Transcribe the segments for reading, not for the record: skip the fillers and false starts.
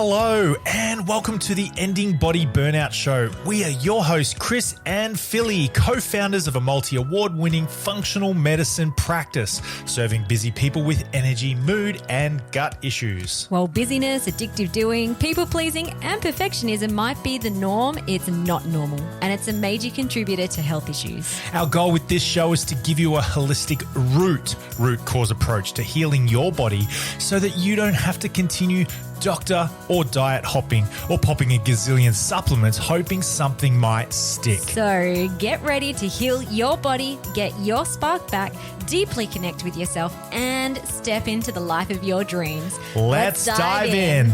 Hello and welcome to the Ending Body Burnout Show. We are your hosts, Chris and Philly, co-founders of a multi-award-winning functional medicine practice, serving busy people with energy, mood, and gut issues. While busyness, addictive doing, people-pleasing, and perfectionism might be the norm, it's not normal, and it's a major contributor to health issues. Our goal with this show is to give you a holistic root cause approach to healing your body so that you don't have to continue doctor or diet hopping or popping a gazillion supplements hoping something might stick. So get ready to heal your body, get your spark back, deeply connect with yourself, and step into the life of your dreams. Let's dive in.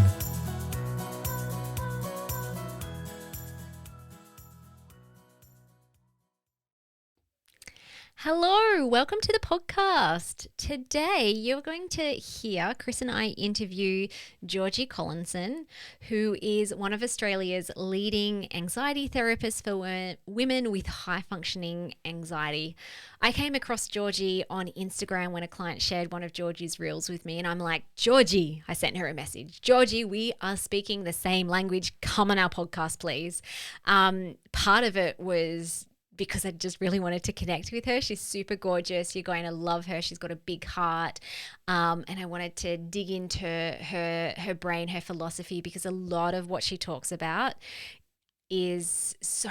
Hello, welcome to the podcast. Today you're going to hear Chris and I interview Georgie Collinson, who is one of Australia's leading anxiety therapists for women with high functioning anxiety. I came across Georgie on Instagram when a client shared one of Georgie's reels with me, and I'm like, Georgie, I sent her a message. Georgie, we are speaking the same language. Come on our podcast, please. Part of it was because I just really wanted to connect with her. She's super gorgeous. You're going to love her. She's got a big heart. And I wanted to dig into her brain, her philosophy, because a lot of what she talks about is so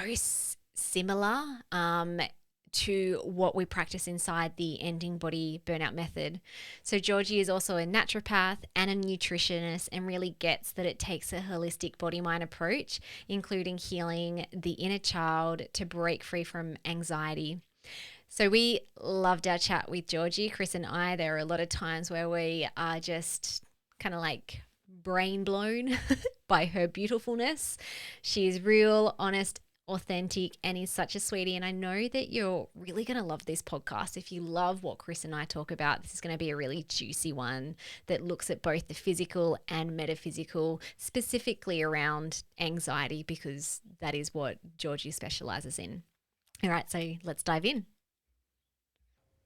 similar to what we practice inside the Ending Body Burnout method. So Georgie is also a naturopath and a nutritionist and really gets that it takes a holistic body-mind approach, including healing the inner child to break free from anxiety. So we loved our chat with Georgie, Chris and I. There are a lot of times where we are just kind of like brain blown by her beautifulness. She is real, honest, authentic, and is such a sweetie. And I know that you're really going to love this podcast. If you love what Chris and I talk about, this is going to be a really juicy one that looks at both the physical and metaphysical, specifically around anxiety, because that is what Georgie specializes in. All right, so let's dive in.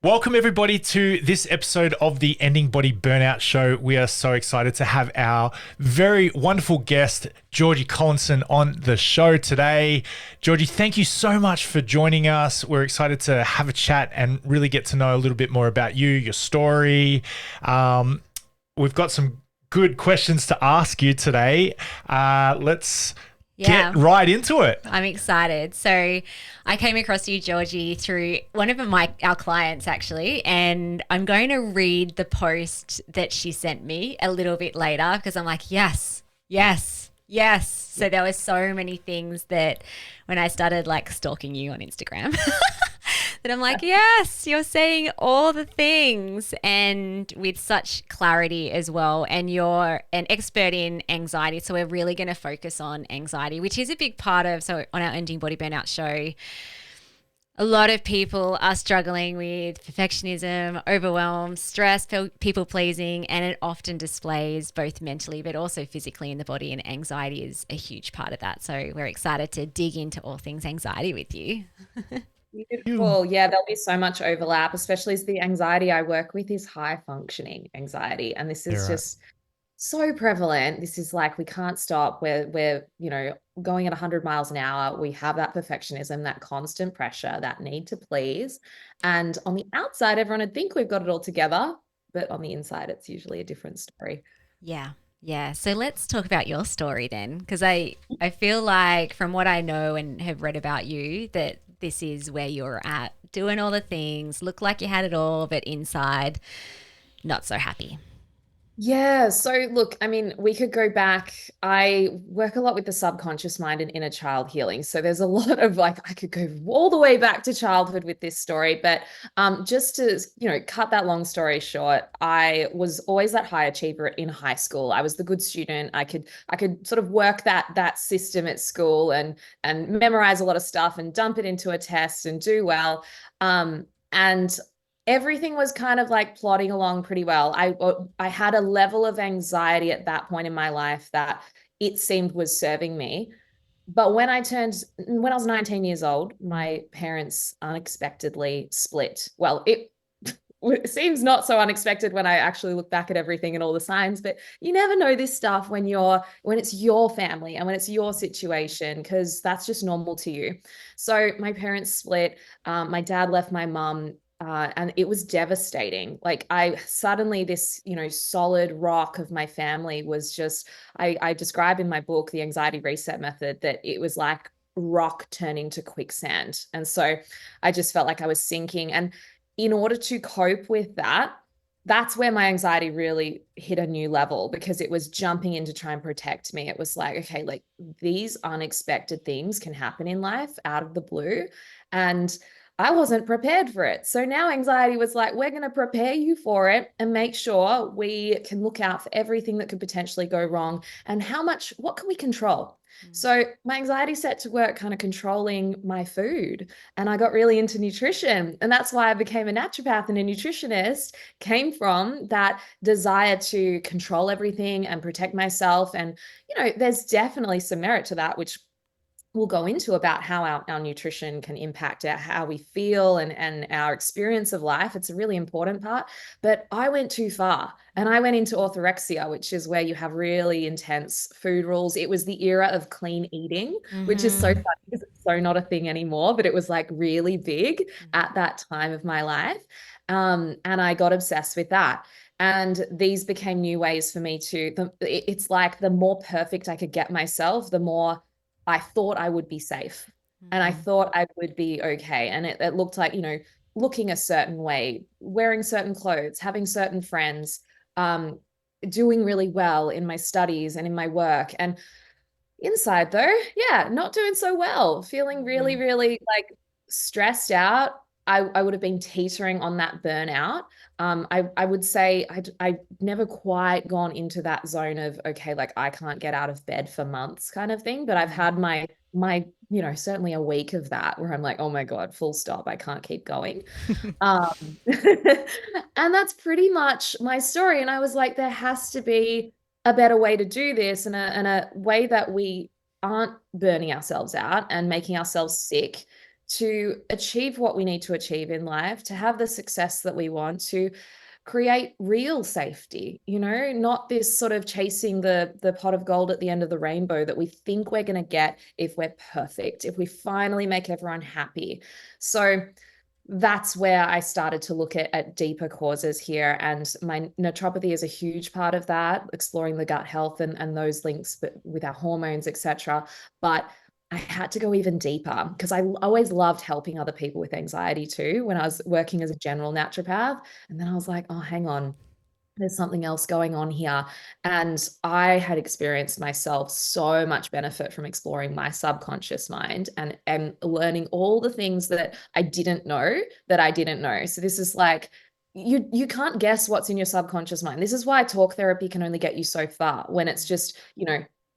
Welcome everybody to this episode of the Ending Body Burnout Show. We are so excited to have our very wonderful guest, Georgie Collinson, on the show today. Georgie, thank you so much for joining us. We're excited to have a chat and really get to know a little bit more about you, your story. We've got some good questions to ask you today. Let's get right into it. I'm excited. So I came across you, Georgie, through one of our clients actually, and I'm going to read the post that she sent me a little bit later because I'm like, yes. So there were so many things that when I started like stalking you on Instagram that I'm like, yes, you're saying all the things and with such clarity as well. And you're an expert in anxiety. So we're really going to focus on anxiety, which is a big part of, so on our Ending Body Burnout show, a lot of people are struggling with perfectionism, overwhelm, stress, people pleasing, and it often displays both mentally but also physically in the body, and anxiety is a huge part of that. So we're excited to dig into all things anxiety with you. Beautiful. Yeah, there'll be so much overlap, especially as the anxiety I work with is high functioning anxiety. And this is just so prevalent. This is like, we can't stop. We're going at 100 miles an hour. We have that perfectionism, that constant pressure, that need to please. And on the outside, everyone would think we've got it all together, but on the inside, it's usually a different story. Yeah. So let's talk about your story then, because I feel like from what I know and have read about you that this is where you're at, doing all the things, look like you had it all, but inside, not so happy. Yeah. So look, I mean, we could go back. I work a lot with the subconscious mind and inner child healing. So there's a lot of like, I could go all the way back to childhood with this story, but just to, cut that long story short, I was always that high achiever in high school. I was the good student. I could sort of work that system at school and memorize a lot of stuff and dump it into a test and do well. And everything was kind of like plodding along pretty well. I had a level of anxiety at that point in my life that it seemed was serving me. But when I was 19 years old, my parents unexpectedly split. Well, it seems not so unexpected when I actually look back at everything and all the signs, but you never know this stuff when it's your family and when it's your situation, because that's just normal to you. So my parents split. My dad left my mum. And it was devastating. Like I suddenly this, solid rock of my family was just, I describe in my book, The Anxiety Reset Method, that it was like rock turning to quicksand. And so I just felt like I was sinking. And in order to cope with that, that's where my anxiety really hit a new level, because it was jumping in to try and protect me. It was like, okay, like these unexpected things can happen in life out of the blue. And I wasn't prepared for it. So now anxiety was like, we're going to prepare you for it and make sure we can look out for everything that could potentially go wrong, and what can we control? So my anxiety set to work kind of controlling my food, and I got really into nutrition. And that's why I became a naturopath and a nutritionist, came from that desire to control everything and protect myself. And, there's definitely some merit to that, which we'll go into, about how our nutrition can impact how we feel and our experience of life. It's a really important part. But I went too far and I went into orthorexia, which is where you have really intense food rules. It was the era of clean eating, which is so funny because it's so not a thing anymore, but it was like really big at that time of my life. And I got obsessed with that. And these became new ways for me it's like the more perfect I could get myself, the more I thought I would be safe, and I thought I would be okay. And it looked like, looking a certain way, wearing certain clothes, having certain friends, doing really well in my studies and in my work. And inside though, yeah, not doing so well, feeling really, really like stressed out. I would have been teetering on that burnout. I would say I never quite gone into that zone of, okay, like I can't get out of bed for months kind of thing. But I've had my, certainly a week of that where I'm like, oh my God, full stop. I can't keep going. Um, and that's pretty much my story. And I was like, there has to be a better way to do this, and a way that we aren't burning ourselves out and making ourselves sick, to achieve what we need to achieve in life, to have the success that we want, to create real safety, not this sort of chasing the pot of gold at the end of the rainbow that we think we're going to get if we're perfect, if we finally make everyone happy. So that's where I started to look at deeper causes here. And my naturopathy is a huge part of that, exploring the gut health and those links with our hormones, etc. But I had to go even deeper, because I always loved helping other people with anxiety too, when I was working as a general naturopath. And then I was like, oh, hang on, there's something else going on here. And I had experienced myself so much benefit from exploring my subconscious mind and learning all the things that I didn't know that I didn't know. So this is like, you can't guess what's in your subconscious mind. This is why talk therapy can only get you so far, when it's just,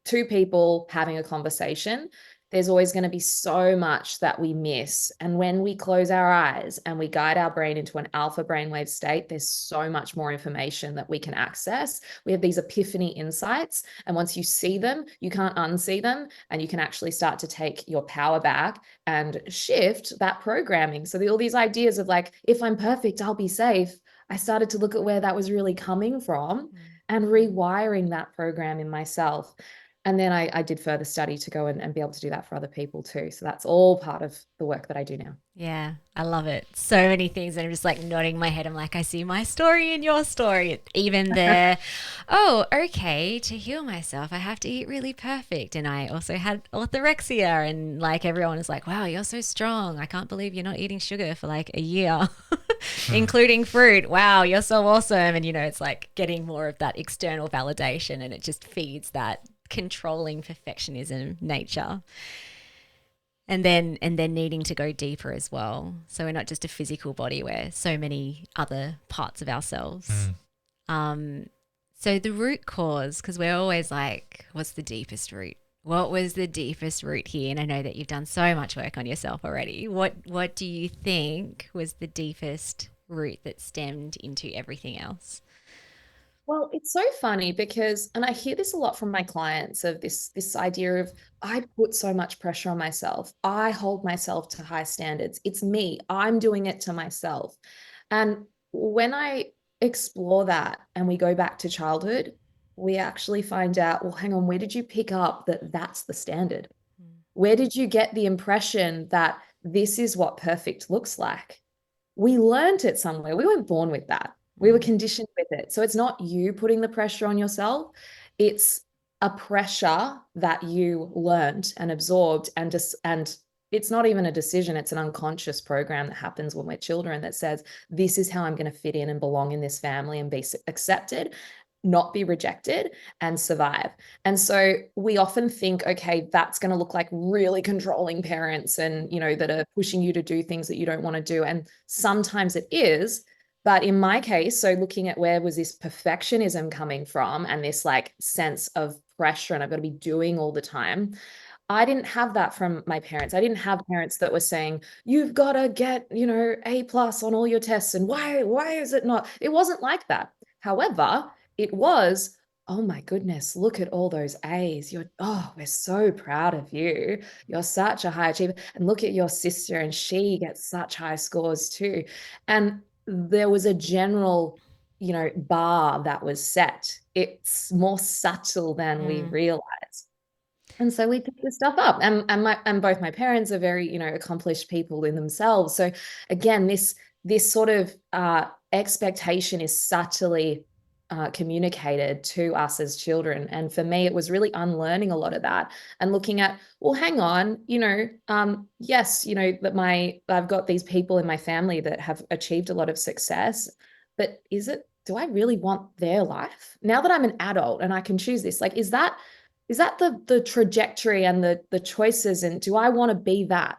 two people having a conversation. There's always going to be so much that we miss. And when we close our eyes and we guide our brain into an alpha brainwave state, there's so much more information that we can access. We have these epiphany insights. And once you see them, you can't unsee them. And you can actually start to take your power back and shift that programming. So all these ideas of like, if I'm perfect, I'll be safe. I started to look at where that was really coming from and rewiring that program in myself. And then I did further study to go and be able to do that for other people too. So that's all part of the work that I do now. Yeah, I love it. So many things. And I'm just like nodding my head. I'm like, I see my story in your story. Even there, oh, okay, to heal myself, I have to eat really perfect. And I also had orthorexia. And like everyone is like, wow, you're so strong. I can't believe you're not eating sugar for like a year, including fruit. Wow, you're so awesome. And, it's like getting more of that external validation, and it just feeds that controlling perfectionism nature. And then needing to go deeper as well. So we're not just a physical body, we're so many other parts of ourselves. So the root cause, because we're always like, what's the deepest root? What was the deepest root here? And I know that you've done so much work on yourself already. What do you think was the deepest root that stemmed into everything else? Well, it's so funny because, and I hear this a lot from my clients, of this idea of, I put so much pressure on myself. I hold myself to high standards. It's me. I'm doing it to myself. And when I explore that and we go back to childhood, we actually find out, well, hang on, where did you pick up that that's the standard? Where did you get the impression that this is what perfect looks like? We learned it somewhere. We weren't born with that. We were conditioned with it. So it's not you putting the pressure on yourself. It's a pressure that you learned and absorbed and it's not even a decision. It's an unconscious program that happens when we're children that says, this is how I'm going to fit in and belong in this family and be accepted, not be rejected and survive. And so we often think, okay, that's going to look like really controlling parents and, that are pushing you to do things that you don't want to do. And sometimes it is. But in my case, so looking at where was this perfectionism coming from and this like sense of pressure and I've got to be doing all the time. I didn't have that from my parents. I didn't have parents that were saying, you've got to get, A+ on all your tests. And why is it not? It wasn't like that. However, it was, oh my goodness, look at all those A's. We're so proud of you. You're such a high achiever. And look at your sister, and she gets such high scores too. And there was a general, bar that was set. It's more subtle than we realize. And so we pick this stuff up, and both my parents are very, accomplished people in themselves. So again, this sort of expectation is subtly communicated to us as children. And for me, it was really unlearning a lot of that and looking at, well, hang on, yes, that I've got these people in my family that have achieved a lot of success, but do I really want their life now that I'm an adult and I can choose this? Like, is that the trajectory and the choices, and do I want to be that?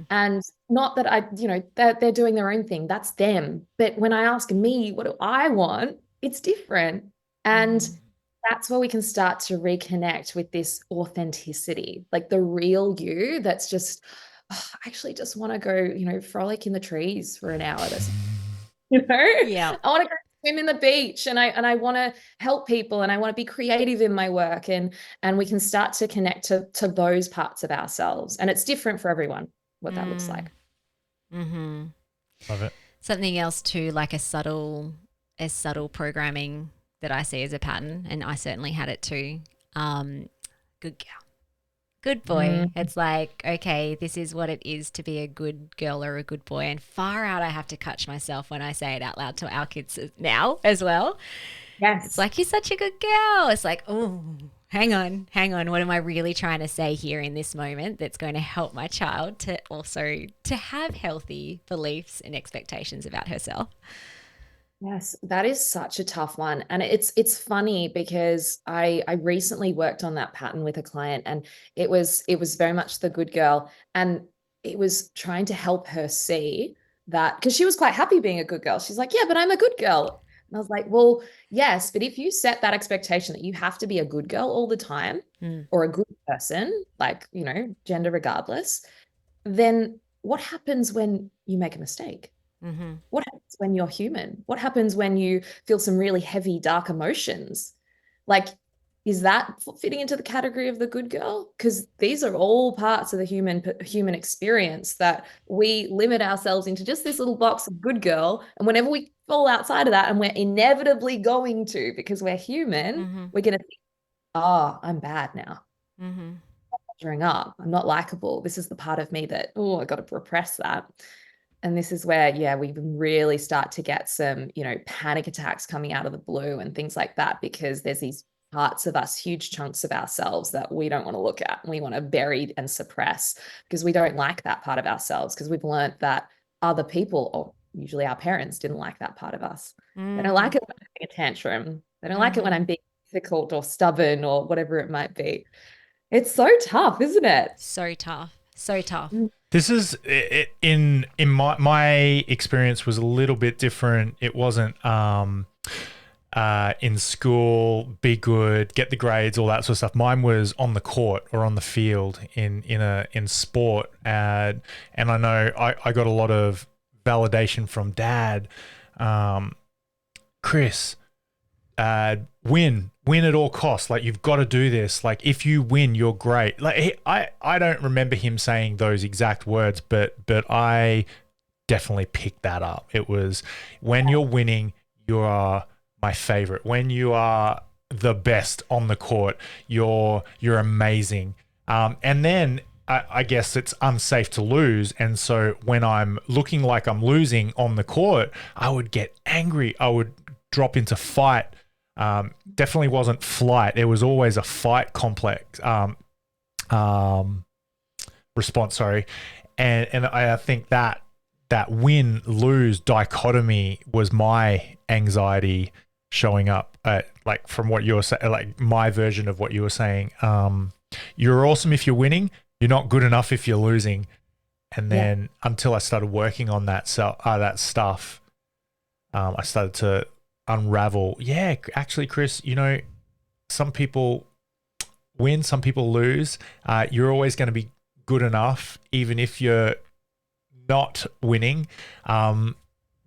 And not that they're doing their own thing, that's them. But when I ask me, what do I want? It's different. And that's where we can start to reconnect with this authenticity, like the real you that's just, I actually just want to go, frolic in the trees for an hour. Yeah. I want to go swim in the beach, and I want to help people, and I want to be creative in my work, and we can start to connect to those parts of ourselves. And it's different for everyone what that looks like. Love it. Something else too, like a subtle programming that I see as a pattern, and I certainly had it too. Good girl, good boy. It's like, okay, this is what it is to be a good girl or a good boy. And far out, I have to catch myself when I say it out loud to our kids now as well. Yes. It's like, you're such a good girl. It's like, oh, hang on. What am I really trying to say here in this moment that's going to help my child to also to have healthy beliefs and expectations about herself? Yes, that is such a tough one. And it's funny because I recently worked on that pattern with a client, and it was very much the good girl, and it was trying to help her see that, because she was quite happy being a good girl. She's like, yeah, but I'm a good girl. And I was like, well, yes, but if you set that expectation that you have to be a good girl all the time or a good person, like, gender regardless, then what happens when you make a mistake? What happens when you're human? What happens when you feel some really heavy, dark emotions? Like, is that fitting into the category of the good girl? Because these are all parts of the human experience that we limit ourselves into just this little box of good girl. And whenever we fall outside of that, and we're inevitably going to, because we're human, we're going to think, oh, I'm bad now. I'm measuring up. I'm not likable. This is the part of me that, I got to repress that. And this is where, we really start to get some, panic attacks coming out of the blue and things like that, because there's these parts of us, huge chunks of ourselves that we don't want to look at. We want to bury and suppress because we don't like that part of ourselves, because we've learned that other people, or usually our parents, didn't like that part of us. They don't like it when I'm having a tantrum. They don't like it when I'm being difficult or stubborn or whatever it might be. It's so tough, isn't it? So tough. So tough. This is in my experience was a little bit different. It wasn't in school, be good, get the grades, all that sort of stuff. Mine was on the court or on the field in sport, and I know I got a lot of validation from Dad. Chris, win at all costs. Like, you've got to do this. Like, if you win, you're great. Like, I don't remember him saying those exact words, but I definitely picked that up. It was when you're winning, you are my favorite. When you are the best on the court, you're amazing. And then I guess it's unsafe to lose. And so when I'm looking like I'm losing on the court, I would get angry. I would drop into fight. Definitely wasn't flight. It was always a fight complex response. Sorry, and I think that win lose dichotomy was my anxiety showing up. Like from what you were saying, like my version of what you were saying. You're awesome if you're winning. You're not good enough if you're losing. And then until I started working on that stuff, I started to unravel. Yeah, actually, Chris, some people win, some people lose. You're always going to be good enough, even if you're not winning. So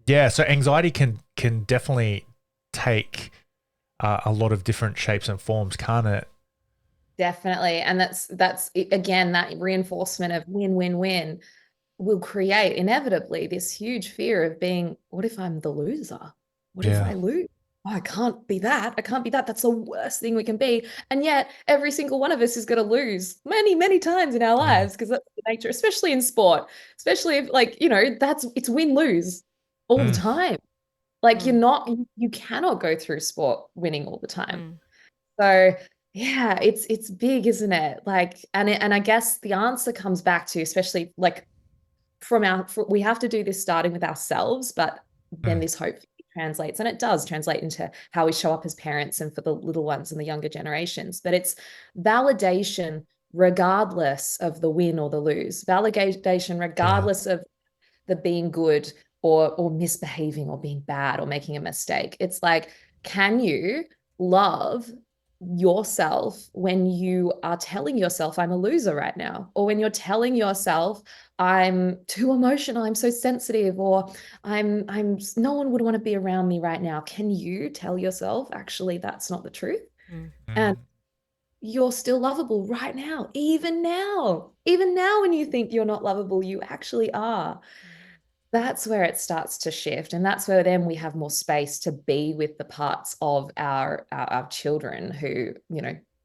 anxiety can definitely take a lot of different shapes and forms, can't it? Definitely. And that's again, that reinforcement of win, win, win will create inevitably this huge fear of being, what if I'm the loser? What if I lose? Oh, I can't be that. I can't be that. That's the worst thing we can be. And yet every single one of us is going to lose many, many times in our lives because that's the nature, especially in sport, especially if it's win-lose all the time. Like you cannot go through sport winning all the time. So yeah, it's big, isn't it? Like, and I guess the answer comes back to, especially like we have to do this starting with ourselves, but then this hopefully translates, and it does translate into how we show up as parents and for the little ones and the younger generations. But it's validation regardless of the win or the lose, validation regardless of the being good or misbehaving or being bad or making a mistake. It's like, can you love yourself when you are telling yourself I'm a loser right now, or when you're telling yourself I'm too emotional, I'm so sensitive, or I'm no one would want to be around me right now? Can you tell yourself actually that's not the truth? And you're still lovable right now, even now when you think you're not lovable, you actually are. That's where it starts to shift, and that's where then we have more space to be with the parts of our children who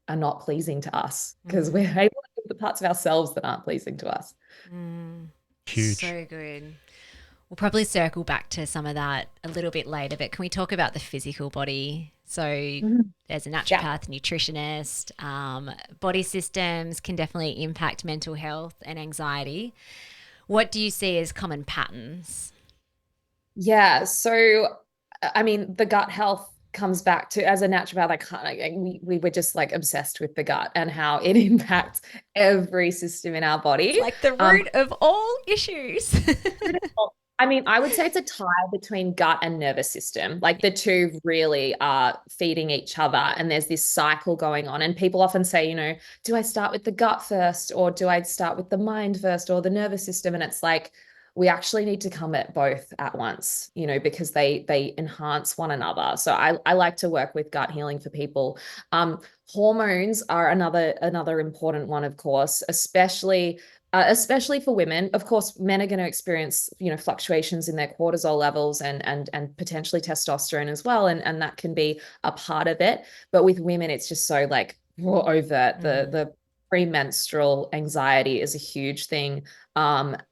are not pleasing to us, because we're able to do the parts of ourselves that aren't pleasing to us. Huge. So good. We'll probably circle back to some of that a little bit later, but can we talk about the physical body? So there's a naturopath, nutritionist, body systems can definitely impact mental health and anxiety. What do you see as common patterns? Yeah, so I mean, the gut health comes back to, as a naturopath, we were just like obsessed with the gut and how it impacts every system in our body. It's like the root of all issues. I mean, I would say it's a tie between gut and nervous system. Like the two really are feeding each other, and there's this cycle going on. And people often say, do I start with the gut first, or do I start with the mind first, or the nervous system? And it's like, we actually need to come at both at once, because they enhance one another. So I like to work with gut healing for people. Hormones are another important one, of course, especially for women. Of course, men are going to experience, fluctuations in their cortisol levels and potentially testosterone as well. And that can be a part of it. But with women, it's just so like raw overt. The premenstrual anxiety is a huge thing,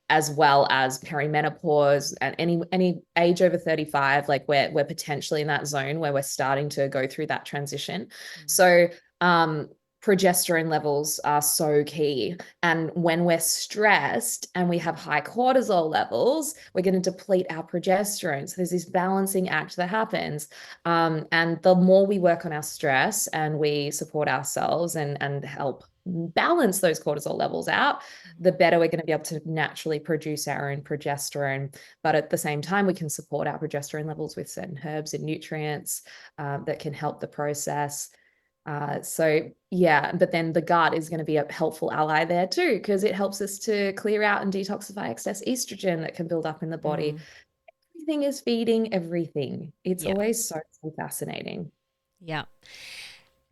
as well as perimenopause and any age over 35, like we're potentially in that zone where we're starting to go through that transition. So progesterone levels are so key. And when we're stressed and we have high cortisol levels, we're going to deplete our progesterone. So there's this balancing act that happens. And the more we work on our stress and we support ourselves and help balance those cortisol levels out, the better we're going to be able to naturally produce our own progesterone. But at the same time, we can support our progesterone levels with certain herbs and nutrients that can help the process. But then the gut is going to be a helpful ally there too, because it helps us to clear out and detoxify excess estrogen that can build up in the body. Everything is feeding everything. It's always so fascinating. Yeah.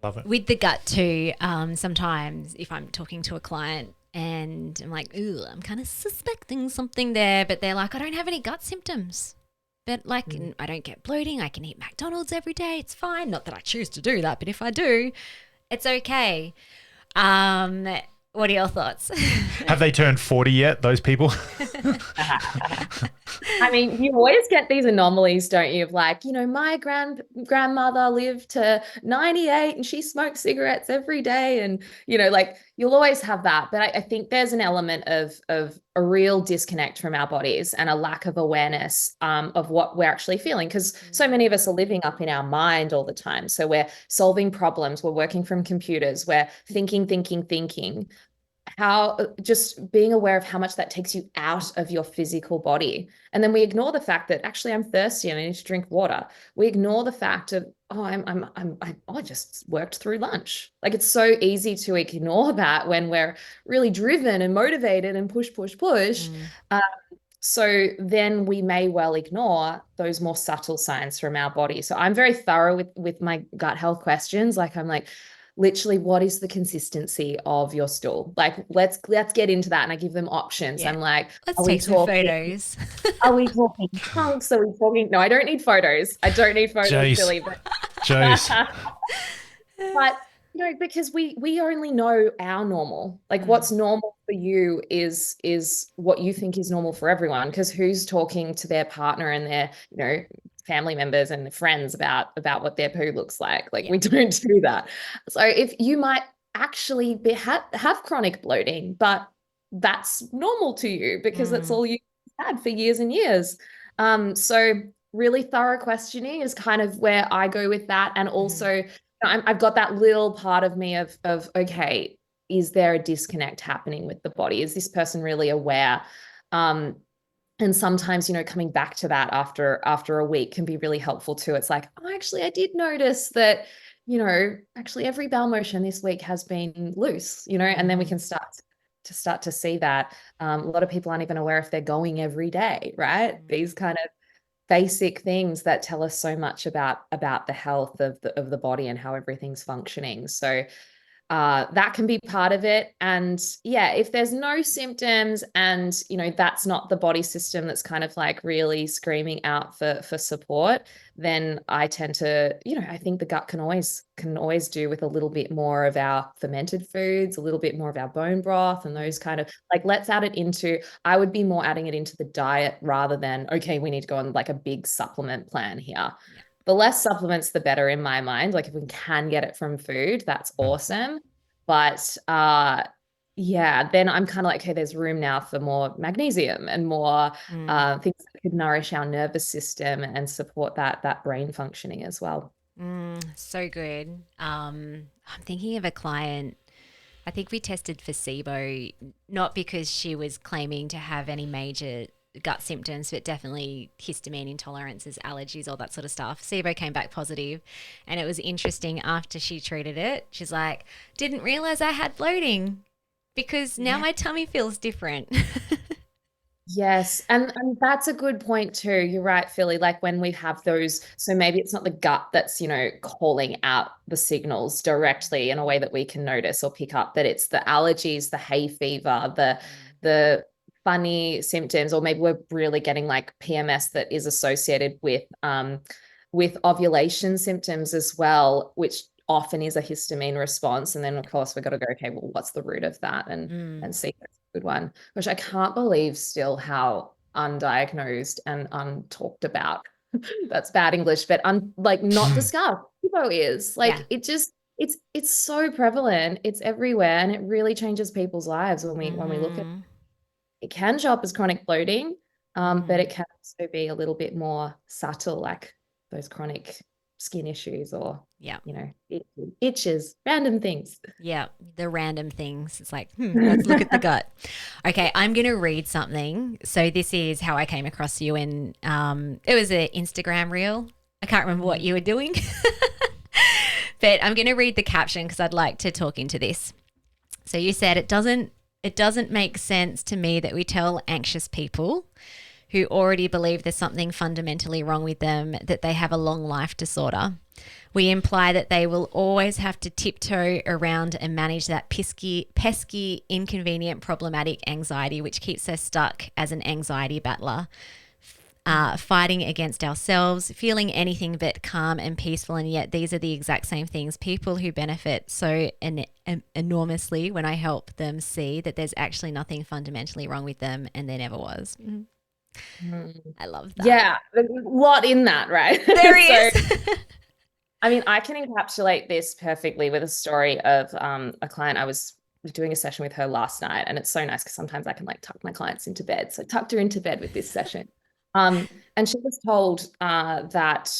Love it. With the gut too, sometimes if I'm talking to a client And I'm like, ooh, I'm kind of suspecting something there. But they're like, I don't have any gut symptoms. But like, I don't get bloating. I can eat McDonald's every day. It's fine. Not that I choose to do that, but if I do, it's okay. What are your thoughts? Have they turned 40 yet, those people? I mean, you always get these anomalies, don't you? Of like, my grandmother lived to 98 and she smoked cigarettes every day. And, like you'll always have that. But I think there's an element of a real disconnect from our bodies and a lack of awareness of what we're actually feeling. Because so many of us are living up in our mind all the time. So we're solving problems, we're working from computers, we're thinking. How just being aware of how much that takes you out of your physical body. And then we ignore the fact that actually I'm thirsty and I need to drink water. We ignore the fact of, I just worked through lunch. Like it's so easy to ignore that when we're really driven and motivated and push. So then we may well ignore those more subtle signs from our body. So I'm very thorough with my gut health questions. Like I'm like, literally, what is the consistency of your stool? Like, let's get into that. And I give them options. Yeah. I'm like, let's take some photos. Are we talking chunks? Are we talking? No, I don't need photos. I don't need photos, Jeez. Billy. But because we only know our normal. Like what's normal for you is what you think is normal for everyone. Because who's talking to their partner and their, family members and friends about what their poo looks like. We don't do that. So if you might actually have chronic bloating, but that's normal to you because that's all you had for years and years. So really thorough questioning is kind of where I go with that. And also I've got that little part of me of okay, is there a disconnect happening with the body? Is this person really aware? And sometimes, coming back to that after a week can be really helpful too. It's like, oh, actually, I did notice that, actually every bowel motion this week has been loose, and then we can start to see that. A lot of people aren't even aware if they're going every day, right? These kind of basic things that tell us so much about the health of the body and how everything's functioning. So that can be part of it. And yeah, if there's no symptoms and, that's not the body system that's kind of like really screaming out for support, then I tend to, I think the gut can always do with a little bit more of our fermented foods, a little bit more of our bone broth and those kind of let's add it into, I would be more adding it into the diet rather than, okay, we need to go on like a big supplement plan here. Yeah. The less supplements, the better in my mind. Like if we can get it from food, that's awesome. But then I'm kind of like, okay, there's room now for more magnesium and more things that could nourish our nervous system and support that brain functioning as well. So good. I'm thinking of a client. I think we tested for SIBO, not because she was claiming to have any major gut symptoms, but definitely histamine intolerances, allergies, all that sort of stuff. SIBO came back positive, and it was interesting after she treated it. She's like, didn't realize I had bloating because now my tummy feels different. Yes. And that's a good point too. You're right, Philly. Like when we have those, so maybe it's not the gut that's, calling out the signals directly in a way that we can notice or pick up, but it's the allergies, the hay fever, the funny symptoms, or maybe we're really getting like PMS that is associated with ovulation symptoms as well, which often is a histamine response. And then of course we've got to go, okay, well, what's the root of that? And see if that's a good one. Which I can't believe still how undiagnosed and untalked about. That's bad English, but not discussed. SIBO is it's so prevalent. It's everywhere, and it really changes people's lives when we look at it. It can show up as chronic bloating, but it can also be a little bit more subtle, like those chronic skin issues or, itches, random things. Yeah, the random things. It's like, let's look at the gut. Okay, I'm going to read something. So this is how I came across you, and it was an Instagram reel. I can't remember what you were doing, but I'm going to read the caption because I'd like to talk into this. So you said, it doesn't make sense to me that we tell anxious people who already believe there's something fundamentally wrong with them that they have a long life disorder. We imply that they will always have to tiptoe around and manage that pesky, inconvenient, problematic anxiety, which keeps us stuck as an anxiety battler, fighting against ourselves, feeling anything but calm and peaceful. And yet these are the exact same things people who benefit so enormously when I help them see that there's actually nothing fundamentally wrong with them, and there never was. I love that. Yeah, there's a lot in that, right? There he is. I mean, I can encapsulate this perfectly with a story of a client. I was doing a session with her last night, and it's so nice because sometimes I can like tuck my clients into bed. So I tucked her into bed with this session. And she was told that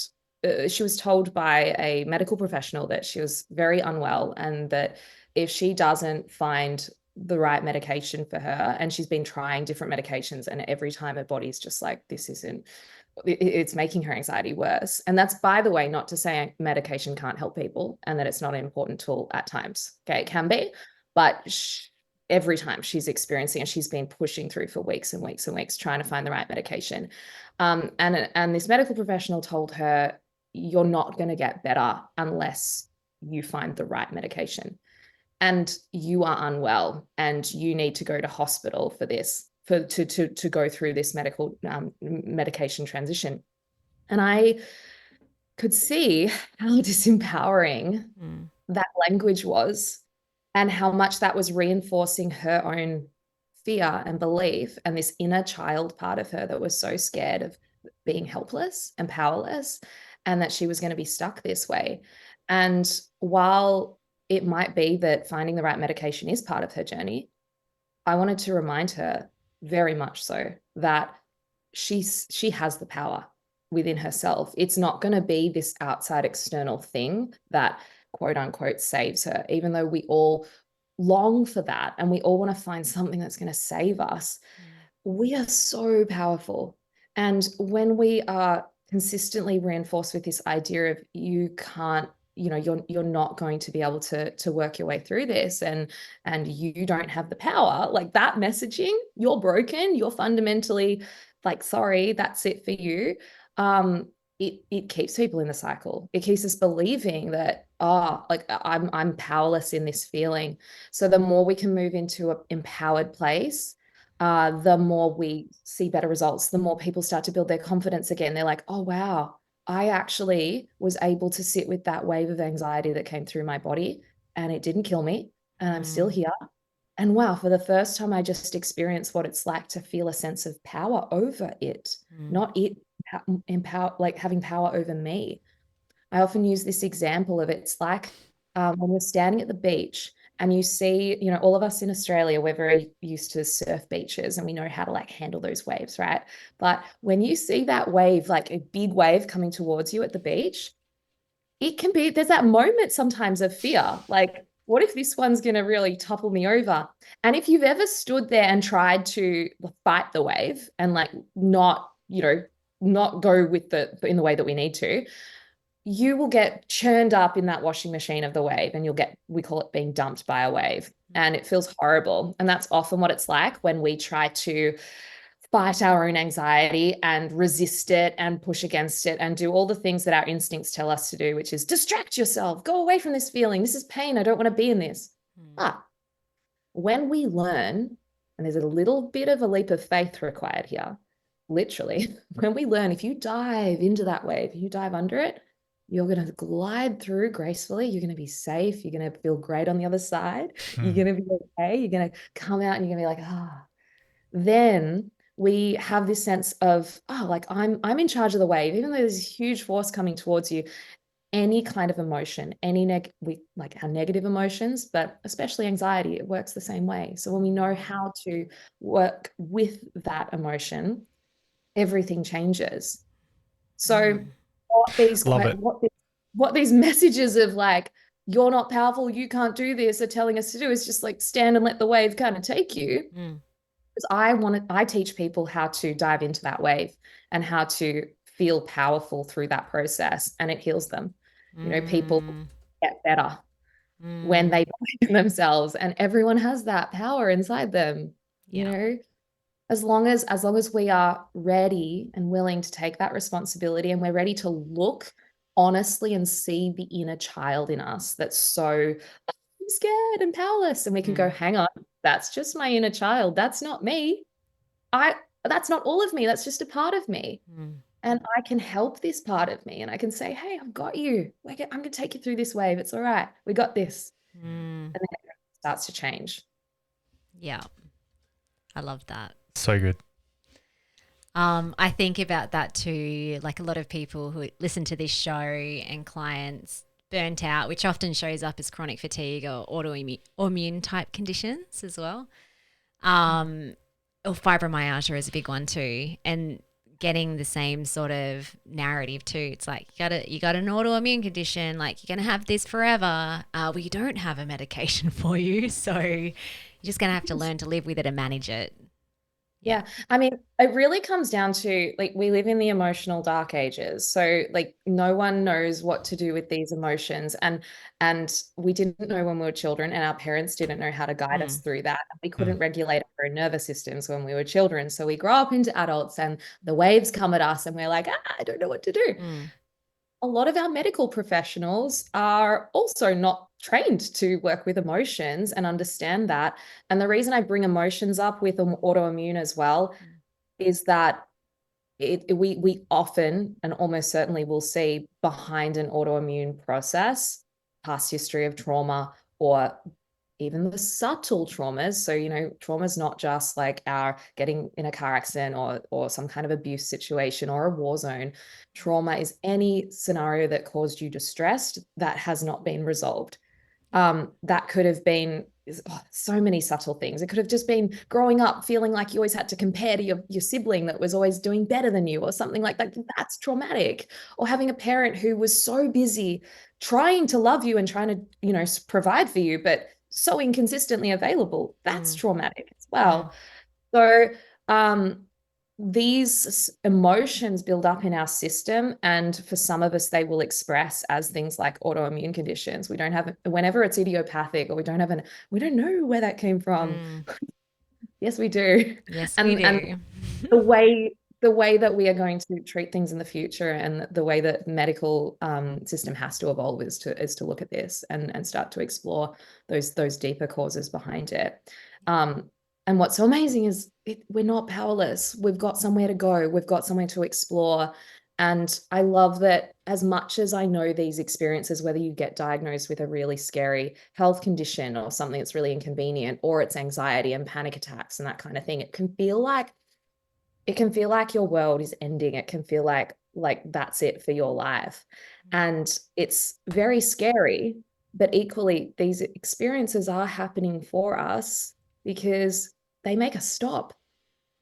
she was told by a medical professional that she was very unwell, and that if she doesn't find the right medication for her, and she's been trying different medications, and every time her body's just like, this isn't, it's making her anxiety worse. And that's, by the way, not to say medication can't help people and that it's not an important tool at times. Okay, it can be, but every time she's experiencing, and she's been pushing through for weeks and weeks and weeks trying to find the right medication. And this medical professional told her, you're not going to get better unless you find the right medication. And you are unwell, and you need to go to hospital for this, to go through this medication transition. And I could see how disempowering that language was, and how much that was reinforcing her own fear and belief, and this inner child part of her that was so scared of being helpless and powerless, and that she was going to be stuck this way. And while it might be that finding the right medication is part of her journey, I wanted to remind her very much so that she has the power within herself. It's not going to be this outside external thing that quote unquote saves her, even though we all long for that and we all want to find something that's going to save us. We are so powerful. And when we are consistently reinforced with this idea of you can't, you're not going to be able to work your way through this, and you don't have the power, like that messaging, you're broken, you're fundamentally like, sorry, that's it for you. It keeps people in the cycle. It keeps us believing that, like I'm powerless in this feeling. So the more we can move into an empowered place, the more we see better results, the more people start to build their confidence again. They're like, oh, wow, I actually was able to sit with that wave of anxiety that came through my body, and it didn't kill me, and I'm still here. And wow, for the first time, I just experienced what it's like to feel a sense of power over it, not it like having power over me. I often use this example of, it's like when you're standing at the beach and you see, all of us in Australia, we're very used to surf beaches and we know how to like handle those waves, right? But when you see that wave, like a big wave coming towards you at the beach, it can be, there's that moment sometimes of fear, like, what if this one's going to really topple me over? And if you've ever stood there and tried to fight the wave and like not go with in the way that we need to, you will get churned up in that washing machine of the wave, and we call it being dumped by a wave, and it feels horrible. And that's often what it's like when we try to fight our own anxiety and resist it and push against it and do all the things that our instincts tell us to do, which is distract yourself, go away from this feeling. This is pain. I don't want to be in this. But when we learn, and there's a little bit of a leap of faith required here, literally, when we learn, if you dive into that wave, if you dive under it, you're going to glide through gracefully. You're going to be safe. You're going to feel great on the other side. You're going to be okay. You're going to come out and you're going to be like, Then we have this sense of, like I'm in charge of the wave, even though there's this huge force coming towards you. Any kind of emotion, like our negative emotions, but especially anxiety, it works the same way. So when we know how to work with that emotion, everything changes. So what these messages of like, you're not powerful, you can't do this, are telling us to do is just like stand and let the wave kind of take you. Because I teach people how to dive into that wave and how to feel powerful through that process, and it heals them. People get better when they believe in themselves, and everyone has that power inside them. As long as we are ready and willing to take that responsibility, and we're ready to look honestly and see the inner child in us that's so scared and powerless. And we can go, hang on, that's just my inner child. That's not me. That's not all of me. That's just a part of me. And I can help this part of me. And I can say, hey, I've got you. I'm going to take you through this wave. It's all right. We got this. And then it starts to change. Yeah. I love that. So good. I think about that too. Like a lot of people who listen to this show and clients burnt out, which often shows up as chronic fatigue or autoimmune type conditions as well. Or fibromyalgia is a big one too. And getting the same sort of narrative too. It's like you got an autoimmune condition, like you're gonna have this forever. Well, you don't have a medication for you, so you're just gonna have to learn to live with it and manage it. Yeah. I mean, it really comes down to like we live in the emotional dark ages. So like no one knows what to do with these emotions. And we didn't know when we were children, and our parents didn't know how to guide us through that. We couldn't regulate our own nervous systems when we were children. So we grow up into adults and the waves come at us and we're like, I don't know what to do. A lot of our medical professionals are also not trained to work with emotions and understand that. And the reason I bring emotions up with autoimmune as well is that we often and almost certainly will see behind an autoimmune process past history of trauma, or even the subtle traumas. So, trauma is not just like our getting in a car accident or some kind of abuse situation or a war zone. Trauma is any scenario that caused you distress that has not been resolved. That could have been so many subtle things. It could have just been growing up feeling like you always had to compare to your sibling that was always doing better than you or something like that. That's traumatic. Or having a parent who was so busy trying to love you and trying to, provide for you, but so inconsistently available. That's traumatic as well. So these emotions build up in our system, and for some of us they will express as things like autoimmune conditions. We don't have, whenever it's idiopathic, or we don't know where that came from. Yes, we do. Yes, and we do. and the way that we are going to treat things in the future, and the way that medical system has to evolve is to look at this and start to explore those deeper causes behind it. And what's so amazing is we're not powerless. We've got somewhere to go. We've got somewhere to explore. And I love that as much as I know these experiences, whether you get diagnosed with a really scary health condition or something that's really inconvenient, or it's anxiety and panic attacks and that kind of thing, it can feel like your world is ending. It can feel like that's it for your life. And it's very scary, but equally these experiences are happening for us because they make us stop,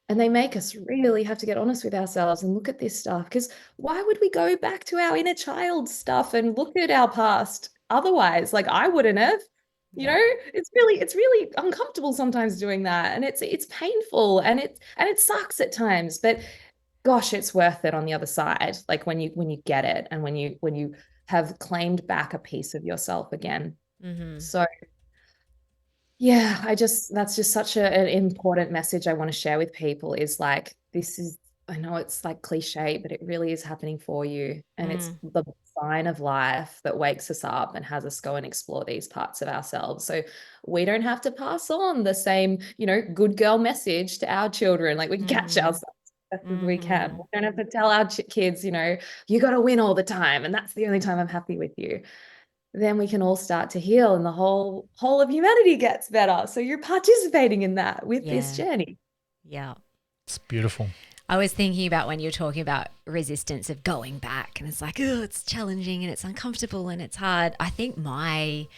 and they make us really have to get honest with ourselves and look at this stuff. Because why would we go back to our inner child stuff and look at our past otherwise? Like I wouldn't have. It's really uncomfortable sometimes doing that, and it's painful, and it sucks at times, but gosh, it's worth it on the other side. Like when you get it, and when you have claimed back a piece of yourself again. So yeah, that's just such an important message I want to share with people, is like, I know it's like cliche, but it really is happening for you. And it's the sign of life that wakes us up and has us go and explore these parts of ourselves. So we don't have to pass on the same, good girl message to our children. Like we can catch ourselves as best as we can. We don't have to tell our kids, you got to win all the time, and that's the only time I'm happy with you. Then we can all start to heal, and the whole of humanity gets better. So you're participating in that with this journey. Yeah. It's beautiful. I was thinking about when you're talking about resistance of going back, and it's like, oh, it's challenging and it's uncomfortable and it's hard. I think my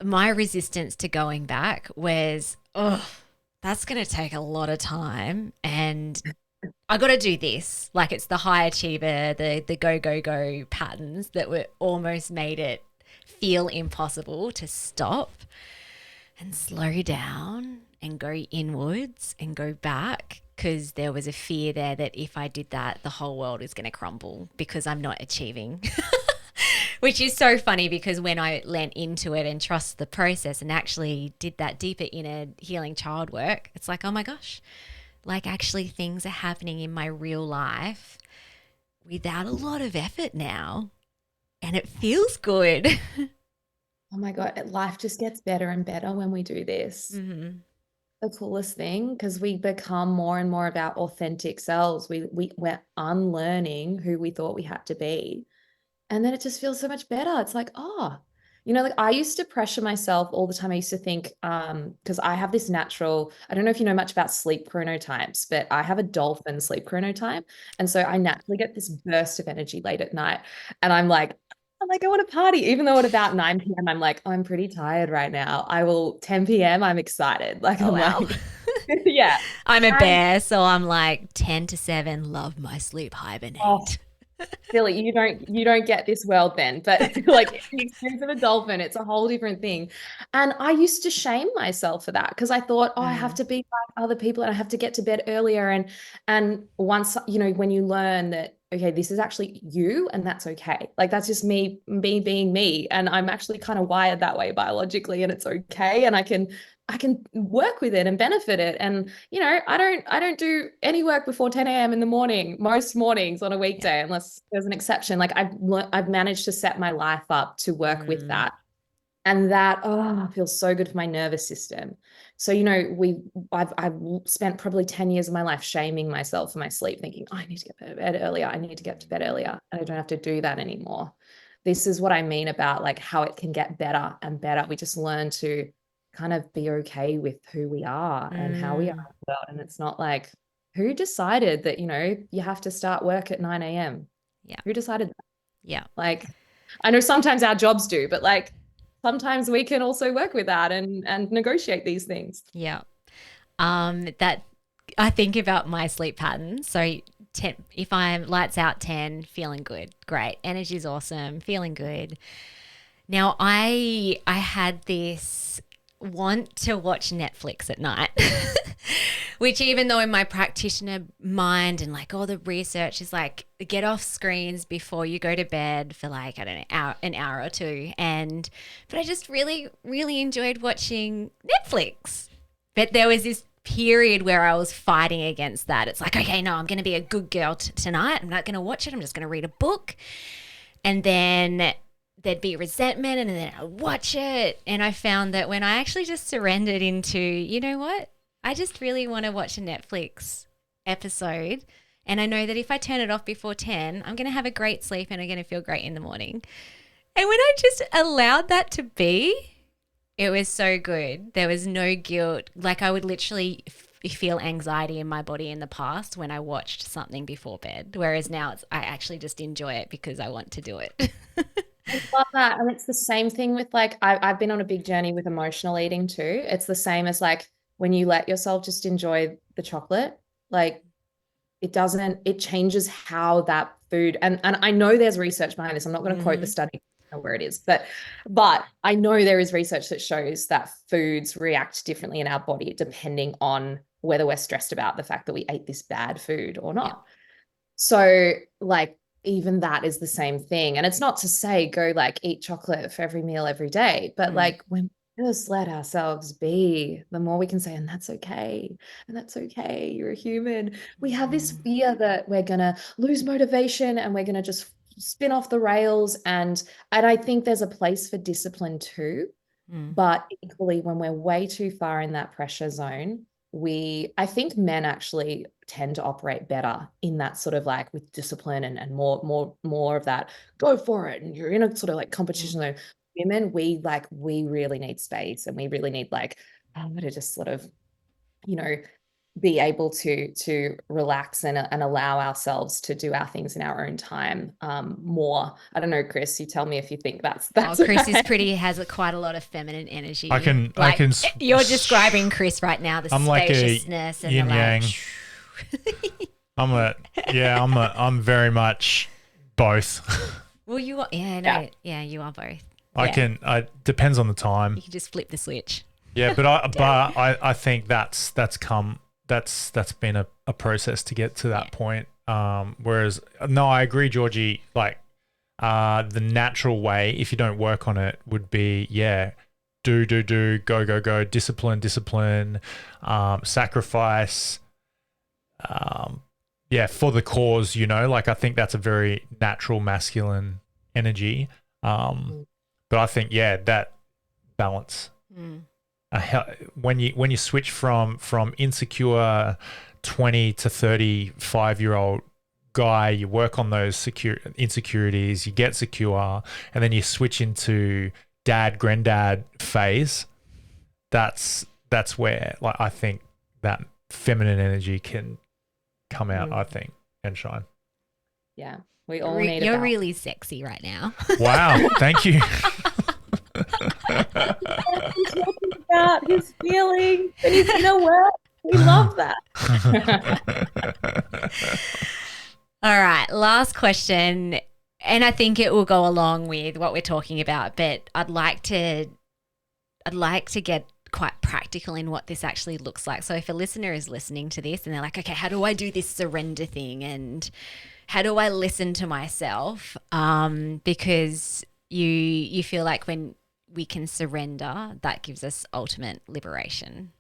resistance to going back was, that's going to take a lot of time, and I got to do this. Like it's the high achiever, the go patterns that were almost made it feel impossible to stop and slow down and go inwards and go back, because there was a fear there that if I did that, the whole world is going to crumble because I'm not achieving. Which is so funny, because when I leant into it and trusted the process and actually did that deeper inner healing child work, it's like, oh my gosh, like actually things are happening in my real life without a lot of effort now. and it feels good. Oh my God, life just gets better and better when we do this. Mm-hmm. The coolest thing, because we become more and more of our authentic selves. We're unlearning who we thought we had to be. And then it just feels so much better. It's like, oh, like I used to pressure myself all the time. I used to think, because I have this natural, I don't know if you know much about sleep chronotypes, but I have a dolphin sleep chronotype. And so I naturally get this burst of energy late at night. And I'm like, I want to party, even though at about 9 p.m. I'm like, oh, I'm pretty tired right now. 10 p.m. I'm excited. Like, Oh, I'm wow. like, yeah. I'm a And bear, so I'm like 10 to 7, love my sleep, oh, hibernate. silly, you don't get this world then, but like the experience of a dolphin, it's a whole different thing. And I used to shame myself for that because I thought, oh, I have Mm, to be like other people and I have to get to bed earlier. And once, when you learn that, okay, this is actually you and that's okay. Like that's just me being me. And I'm actually kind of wired that way biologically and it's okay. And I can work with it and benefit it. And I don't do any work before 10 a.m. in the morning, most mornings on a yeah. weekday, unless there's an exception. Like I've managed to set my life up to work with Mm, that. And that, feels so good for my nervous system. So, I've spent probably 10 years of my life shaming myself for my sleep, thinking, oh, I need to get to bed earlier. I need to get to bed earlier. And I don't have to do that anymore. This is what I mean about like how it can get better and better. We just learn to kind of be okay with who we are and how we are in mm, the world. And it's not like, who decided that, you have to start work at 9 a.m.? yeah. Who decided that? Yeah. Like, I know sometimes our jobs do, but like sometimes we can also work with that and negotiate these things. Yeah. That I think about my sleep pattern. So 10, if I'm lights out 10, feeling good, great. Energy's awesome, feeling good. Now I had this want to watch Netflix at night. Which even though in my practitioner mind and like all the research is like get off screens before you go to bed for like I don't know an hour or two, but I just really really enjoyed watching Netflix. But there was this period where I was fighting against that. It's like, okay, no, I'm going to be a good girl tonight. I'm not going to watch it. I'm just going to read a book. And then there'd be resentment and then I'd watch it. And I found that when I actually just surrendered into, you know what? I just really want to watch a Netflix episode. And I know that if I turn it off before 10, I'm going to have a great sleep and I'm going to feel great in the morning. And when I just allowed that to be, it was so good. There was no guilt. Like I would literally feel anxiety in my body in the past when I watched something before bed. Whereas now I actually just enjoy it because I want to do it. I love that. And it's the same thing with like, I've been on a big journey with emotional eating too. It's the same as like when you let yourself just enjoy the chocolate, like it changes how that food, and I know there's research behind this. I'm not going to quote the Mm-hmm. study or where it is, but I know there is research that shows that foods react differently in our body depending on whether we're stressed about the fact that we ate this bad food or Yeah. not. So like even that is the same thing. And it's not to say go like eat chocolate for every meal every day, but Mm. like when we just let ourselves be, the more we can say, and that's okay. And that's okay. You're a human. We have this fear that we're gonna lose motivation and we're gonna just spin off the rails. And I think there's a place for discipline too. Mm. But equally, when we're way too far in that pressure zone, I think men actually tend to operate better in that sort of like with discipline and more of that, go for it. And you're in a sort of like competition Mm. zone. Women, we really need space and we really need like, to just sort of, you know, be able to relax and allow ourselves to do our things in our own time more. I don't know, Chris, you tell me if you think that's Oh, that's Chris is right. pretty has quite a lot of feminine I energy. can, I Like can, you're describing Chris right now, the I'm like a spaciousness and the yin like. yang. I'm very much both. Well, you are, yeah, Yeah. no, yeah, you are both. I Yeah, depends on the time. you can just flip the switch. Yeah, but I think that's been a process to get to that Yeah. point. Whereas no, I agree, Georgie. Like, the natural way, if you don't work on it, would be do, go, discipline, sacrifice. For the cause. Like I think that's a very natural masculine energy. But I think, yeah, that balance. When you switch from insecure 20 to 35-year-old guy, you work on those insecurities, you get secure, and then you switch into dad, granddad phase. That's where, like, I think that feminine energy can come out, I think, and shine. Yeah, we all need You're really sexy right now. Wow, thank you. He's talking about his feelings and his inner work. We love that. All right, last question. And I think it will go along with what we're talking about, but I'd like to get quite practical in what this actually looks like. So if a listener is listening to this and they're like, okay, how do I do this surrender thing? And how do I listen to myself? Because you feel like when we can surrender, that gives us ultimate liberation.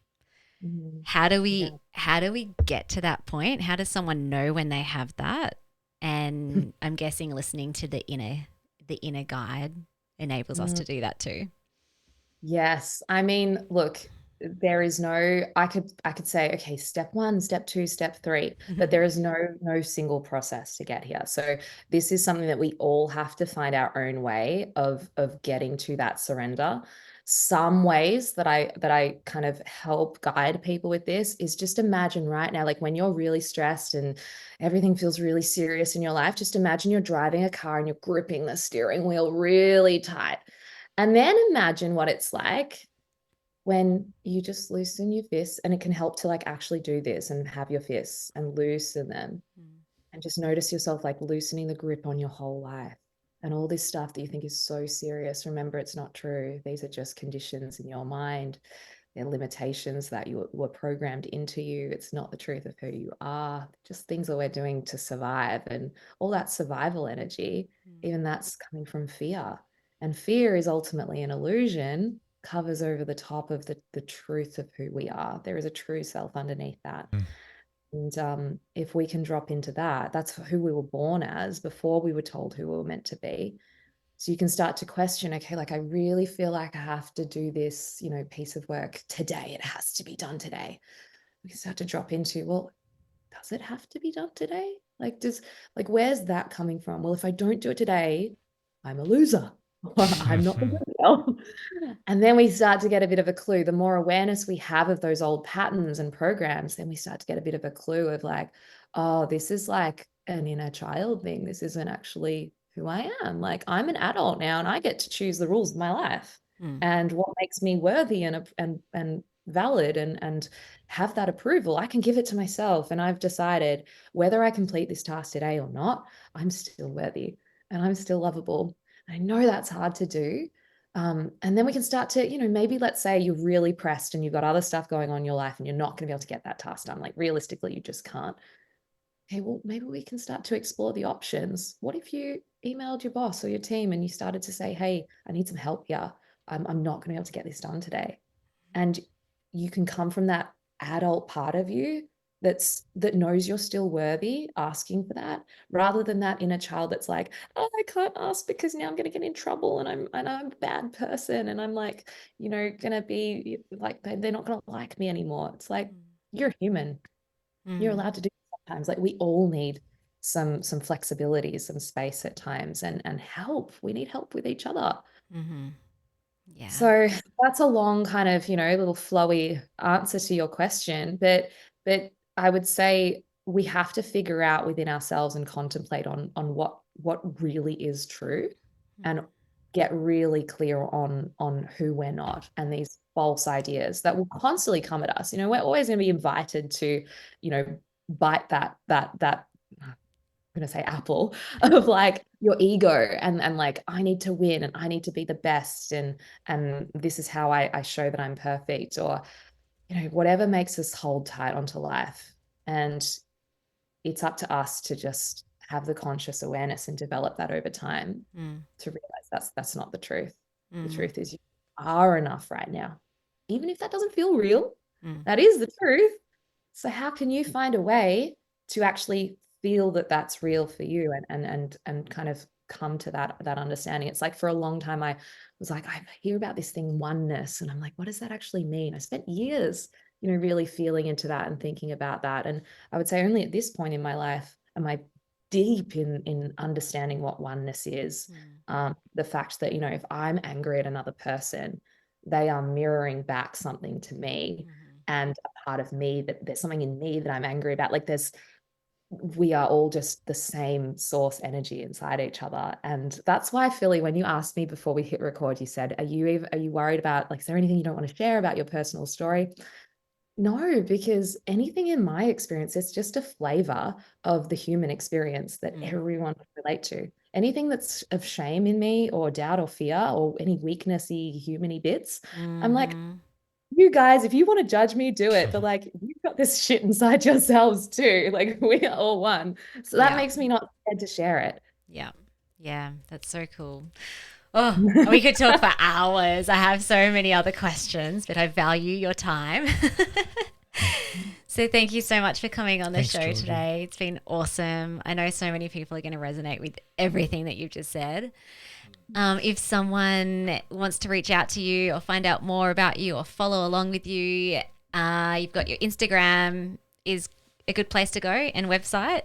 How do we get to that point? How does someone know when they have that? And I'm guessing listening to the inner guide enables us to do that too. Yes. I mean, look, there is no, I could say, okay, step 1, step 2, step 3, but there is no single process to get here. So this is something that we all have to find our own way of getting to that surrender. Some ways that I kind of help guide people with this is just imagine right now, like when you're really stressed and everything feels really serious in your life, just imagine you're driving a car and you're gripping the steering wheel really tight. And then imagine what it's like when you just loosen your fists, and it can help to like actually do this and have your fists and loosen them and just notice yourself like loosening the grip on your whole life. And all this stuff that you think is so serious, remember, it's not true. These are just conditions in your mind. They're limitations that you were programmed into you. It's not the truth of who you are, just things that we're doing to survive. And all that survival energy, even that's coming from fear. And fear is ultimately an illusion, covers over the top of the truth of who we are. There is a true self underneath that. And if we can drop into that, that's who we were born as before we were told who we were meant to be. So you can start to question, okay, like I really feel like I have to do this, piece of work today. It has to be done today. We can start to drop into, well, does it have to be done today? Where's that coming from? Well, if I don't do it today, I'm a loser. I'm not the good girl. And then we start to get a bit of a clue. The more awareness we have of those old patterns and programs, then we start to get a bit of a clue of like, oh, this is like an inner child thing. This isn't actually who I am. Like I'm an adult now and I get to choose the rules of my life and what makes me worthy and valid and have that approval. I can give it to myself. And I've decided whether I complete this task today or not, I'm still worthy and I'm still lovable. I know that's hard to do. And then we can start to, maybe let's say you're really pressed and you've got other stuff going on in your life and you're not going to be able to get that task done. Like realistically, you just can't. Okay, well, maybe we can start to explore the options. What if you emailed your boss or your team and you started to say, hey, I need some help here. I'm not going to be able to get this done today. And you can come from that adult part of you that knows you're still worthy, asking for that, rather than that inner child that's like, oh, I can't ask because now I'm going to get in trouble and I'm a bad person and I'm like, gonna be like they're not going to like me anymore. It's like you're human. You're allowed to do it sometimes. Like we all need some flexibility, some space at times, and help. We need help with each other. Yeah. So that's a long kind of, little flowy answer to your question. But I would say we have to figure out within ourselves and contemplate on what really is true and get really clear on who we're not and these false ideas that will constantly come at us. We're always going to be invited to, bite that I'm going to say apple of like your ego and like I need to win and I need to be the best and this is how I show that I'm perfect, or whatever makes us hold tight onto life. And it's up to us to just have the conscious awareness and develop that over time to realize that's not the truth. The truth is you are enough right now, even if that doesn't feel real. That is the truth. So how can you find a way to actually feel that that's real for you and kind of come to that understanding. It's like for a long time I was like, I hear about this thing oneness, and I'm like, what does that actually mean? I spent years, really feeling into that and thinking about that. And I would say only at this point in my life am I deep in understanding what oneness is. The fact that, if I'm angry at another person, they are mirroring back something to me, and a part of me, that there's something in me that I'm angry about. Like we are all just the same source energy inside each other. And that's why, Philly, when you asked me before we hit record, you said, are you worried about, like, is there anything you don't want to share about your personal story? No, because anything in my experience, it's just a flavor of the human experience that everyone can relate to. Anything that's of shame in me, or doubt or fear, or any weaknessy, humany bits, I'm like, you guys, if you want to judge me, do it. But like, you've got this shit inside yourselves too. Like, we are all one. So that makes me not scared to share it. Yeah. Yeah. That's so cool. Oh, we could talk for hours. I have so many other questions, but I value your time. So thank you so much for coming on the show Georgie. today. It's been awesome. I know so many people are going to resonate with everything that you've just said. If someone wants to reach out to you or find out more about you or follow along with you, you've got your Instagram is a good place to go, and website.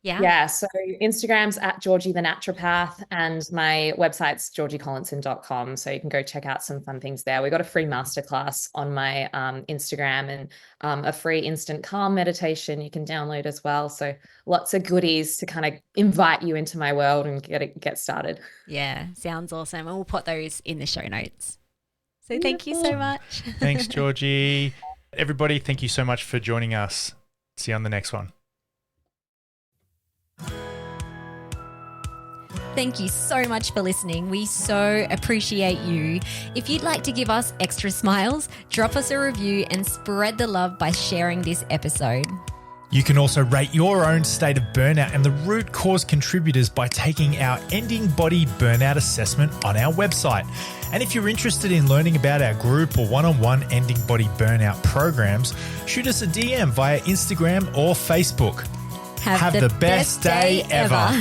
Yeah. So Instagram's at Georgie the naturopath, and my website's georgiecollinson.com. So you can go check out some fun things there. We got a free masterclass on my Instagram, and a free instant calm meditation you can download as well. So lots of goodies to kind of invite you into my world and get started. Yeah, sounds awesome. And we'll put those in the show notes. So thank you so much. Thanks, Georgie. Everybody, thank you so much for joining us. See you on the next one. Thank you so much for listening. We so appreciate you. If you'd like to give us extra smiles, drop us a review and spread the love by sharing this episode. You can also rate your own state of burnout and the root cause contributors by taking our Ending Body Burnout Assessment on our website. And if you're interested in learning about our group or one-on-one Ending Body Burnout programs, shoot us a DM via Instagram or Facebook. Have the best day ever.